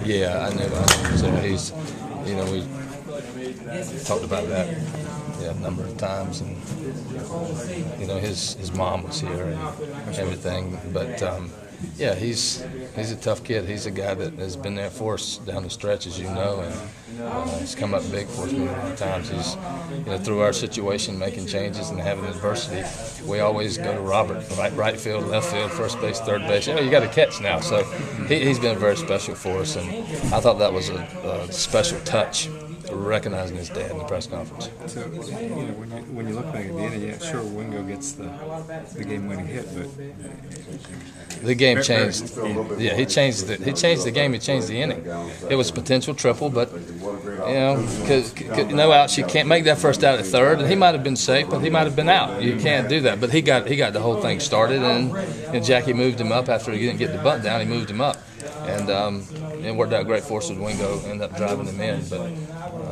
Yeah, I knew. So he's, we talked about that a number of times, and his mom was here and everything. But yeah, he's a tough kid. He's a guy that has been there for us down the stretch, as you know, and he's come up big for us many times. He's through our situation, making changes and having adversity. We always go to Robert, right field, left field, first base, third base. You got to catch now. So he's been very special for us, and I thought that was a special touch, recognizing his dad in the press conference. So, when you look back at the end, yeah, sure, Wingo gets the game-winning hit, but the game changed. Yeah, he changed the game. He changed the inning. It was a potential triple, but because no outs, you can't make that first out at third. And he might have been safe, but he might have been out. You can't do that. But he got the whole thing started, and Jackie moved him up after he didn't get the bunt down. He moved him up, and it worked out great for us. Wingo ended up driving him in, but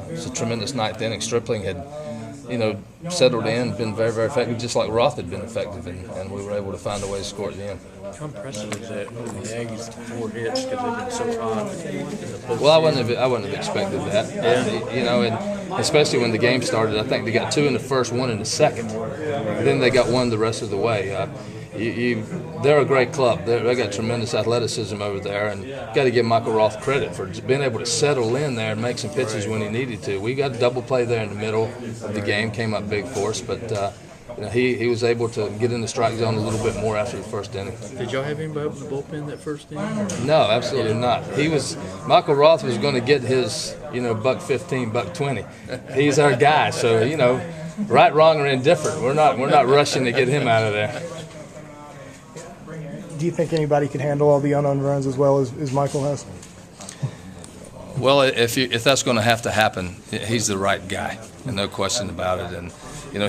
it's a tremendous ninth inning. Stripling had, settled in, been very, very effective, just like Roth had been effective, and we were able to find a way to score at the end. How impressive is that when the Aggies 4 hits because they've been so hot in the postseason? Well, I wouldn't have expected that. And especially when the game started, I think they got 2 in the first, 1 in the second. Then they got 1 the rest of the way. They're a great club. They got tremendous athleticism over there, and got to give Michael Roth credit for being able to settle in there and make some pitches when he needed to. We got a double play there in the middle of the game, came up big for us, but he was able to get in the strike zone a little bit more after the first inning. Did y'all have anybody in the bullpen that first inning? No, absolutely not. Michael Roth was going to get his $115, $120. He's our guy, so right, wrong, or indifferent. We're not rushing to get him out of there. Do you think anybody can handle all the unearned runs as well as Michael has? Well, if that's going to have to happen, he's the right guy, and no question about it. And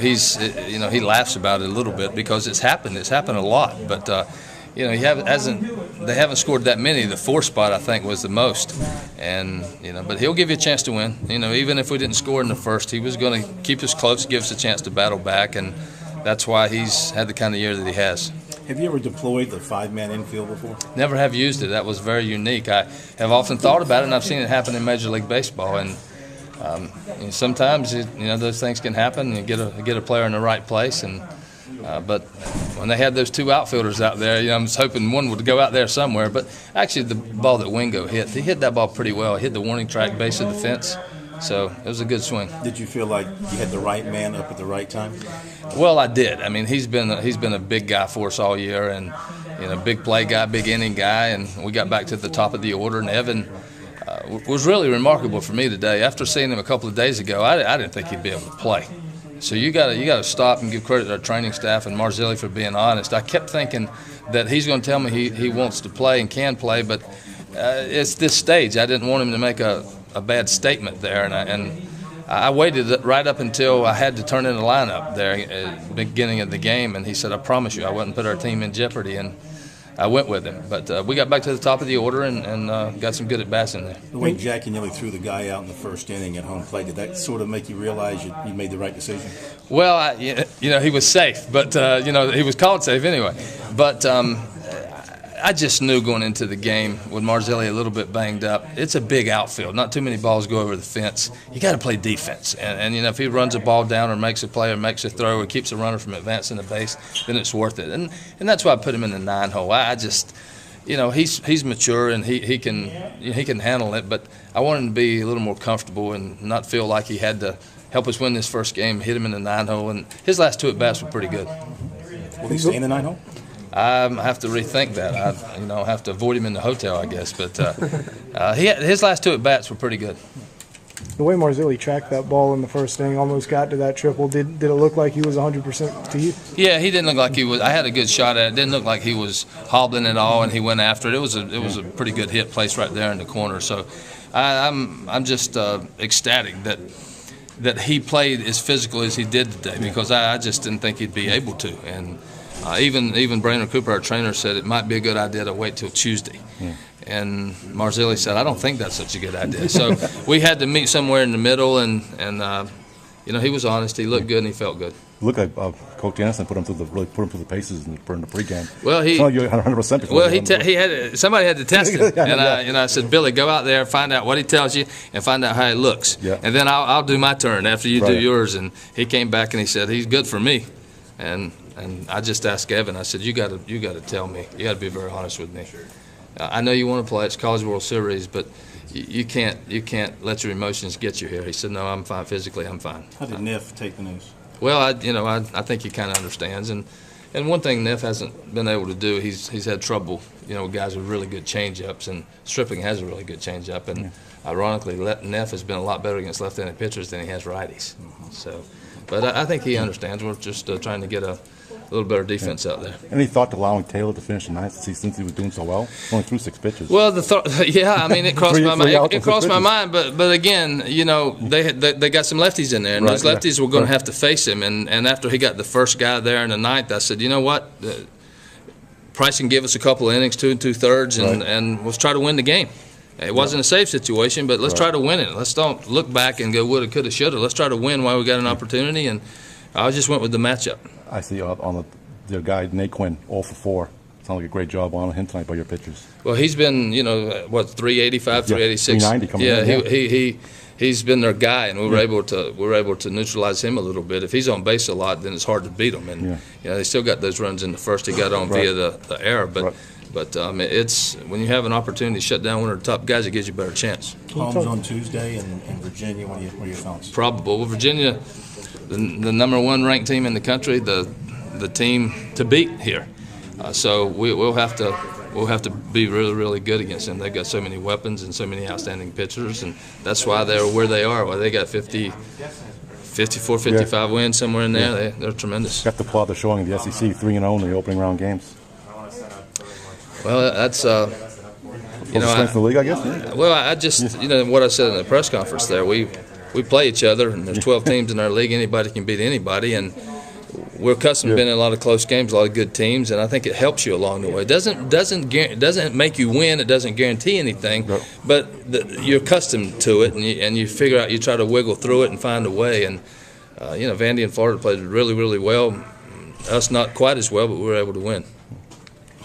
he laughs about it a little bit because it's happened. It's happened a lot, but they haven't scored that many. The 4th spot, I think, was the most, and but he'll give you a chance to win. Even if we didn't score in the first, he was going to keep us close, give us a chance to battle back, and that's why he's had the kind of year that he has. Have you ever deployed the 5-man infield before? Never have used it. That was very unique. I have often thought about it, and I've seen it happen in Major League Baseball. And sometimes those things can happen. You get a player in the right place, and but when they had those 2 outfielders out there, I was hoping one would go out there somewhere. But actually, the ball that Wingo hit, he hit that ball pretty well. He hit the warning track base of the fence. So it was a good swing. Did you feel like you had the right man up at the right time? Well, I did. I mean, he's been a big guy for us all year, and big play guy, big inning guy, and we got back to the top of the order. And Evan was really remarkable for me today. After seeing him a couple of days ago, I didn't think he'd be able to play. So you got to stop and give credit to our training staff and Marzilli for being honest. I kept thinking that he's going to tell me he wants to play and can play, but it's this stage. I didn't want him to make a bad statement there, and I waited right up until I had to turn in the lineup there at the beginning of the game, and he said, "I promise you I wouldn't put our team in jeopardy," and I went with him. But we got back to the top of the order and got some good at-bats in there. The way Jackie nearly threw the guy out in the first inning at home plate, did that sort of make you realize you made the right decision? Well, he was safe, but he was called safe anyway. But I just knew going into the game with Marzilli a little bit banged up, it's a big outfield. Not too many balls go over the fence. You got to play defense. And if he runs a ball down or makes a play or makes a throw or keeps a runner from advancing the base, then it's worth it. And that's why I put him in the 9-hole. I just, he's mature and he can handle it. But I wanted him to be a little more comfortable and not feel like he had to help us win this first game. Hit him in the 9-hole, and his last 2 at-bats were pretty good. Will he stay in the 9-hole? I have to rethink that. I have to avoid him in the hotel, I guess. But his last 2 at-bats were pretty good. The way Marzilli tracked that ball in the first inning, almost got to that triple, did it look like he was 100% to you? Yeah, he didn't look like he was. I had a good shot at it. It didn't look like he was hobbling at all, and he went after it. It was a pretty good hit placed right there in the corner. So I'm just ecstatic that he played as physical as he did today, because I just didn't think he'd be able to. And even Brainerd Cooper, our trainer, said it might be a good idea to wait till Tuesday. Yeah. And Marzilli said, I don't think that's such a good idea. So we had to meet somewhere in the middle, and he was honest. He looked good and he felt good. Look like Coach Anderson put him through the paces in the pregame. Well, it's not like you're 100% before. Well, he had somebody had to test him, and I said, Billy, go out there, find out what he tells you, and find out how he looks, and then I'll do my turn after you do yours. And he came back and he said he's good for me, and I just asked Evan. I said you got to tell me. You got to be very honest with me. I know you want to play. It's College World Series, but you can't let your emotions get you here. He said, no, I'm fine physically. I'm fine. How did Neff take the news? Well, I think he kind of understands, and one thing Neff hasn't been able to do, he's had trouble, with guys with really good changeups, and Stripling has a really good changeup, and ironically, Neff has been a lot better against left-handed pitchers than he has righties. So, but I think he understands. We're just trying to get a little better defense out there. Any thought to allowing Taylor to finish the ninth since he was doing so well? Only threw 6 pitches. Well, it crossed my mind. It crossed my mind, but again, they got some lefties in there, and those lefties were going to have to face him. And after he got the first guy there in the ninth, I said, you know what, Price can give us a couple of innings, 2 2/3, and let's try to win the game. It wasn't a safe situation, but let's try to win it. Let's don't look back and go woulda, coulda, shoulda. Let's try to win while we got an opportunity, and I just went with the matchup. I see on the guy, Naquin, 0 for 4. Sounds like a great job on him tonight by your pitchers. Well, he's been, 385, 386. 390 coming in. He's been their guy, and we were able to neutralize him a little bit. If he's on base a lot, then it's hard to beat him. And they still got those runs in the first. He got on via the error, but it's when you have an opportunity to shut down one of the top guys, it gives you a better chance. Home's on Tuesday in Virginia. What are your thoughts? Probable. Well, Virginia, the number 1 ranked team in the country, the team to beat here. So we'll have to be really, really good against them. They've got so many weapons and so many outstanding pitchers, and that's why they're where they are. Well, they got 54, 55 wins somewhere in there. They're tremendous. Got the plot of showing the SEC 3-0 in the opening round games. Well, that's strength of the league, I guess. Well, I just what I said in the press conference there. We play each other, and there's 12 teams in our league. Anybody can beat anybody, and we're accustomed to being in a lot of close games, a lot of good teams, and I think it helps you along the way. It doesn't make you win. It doesn't guarantee anything, but you're accustomed to it, and you figure out. You try to wiggle through it and find a way. And Vandy and Florida played really, really well. Us not quite as well, but we were able to win.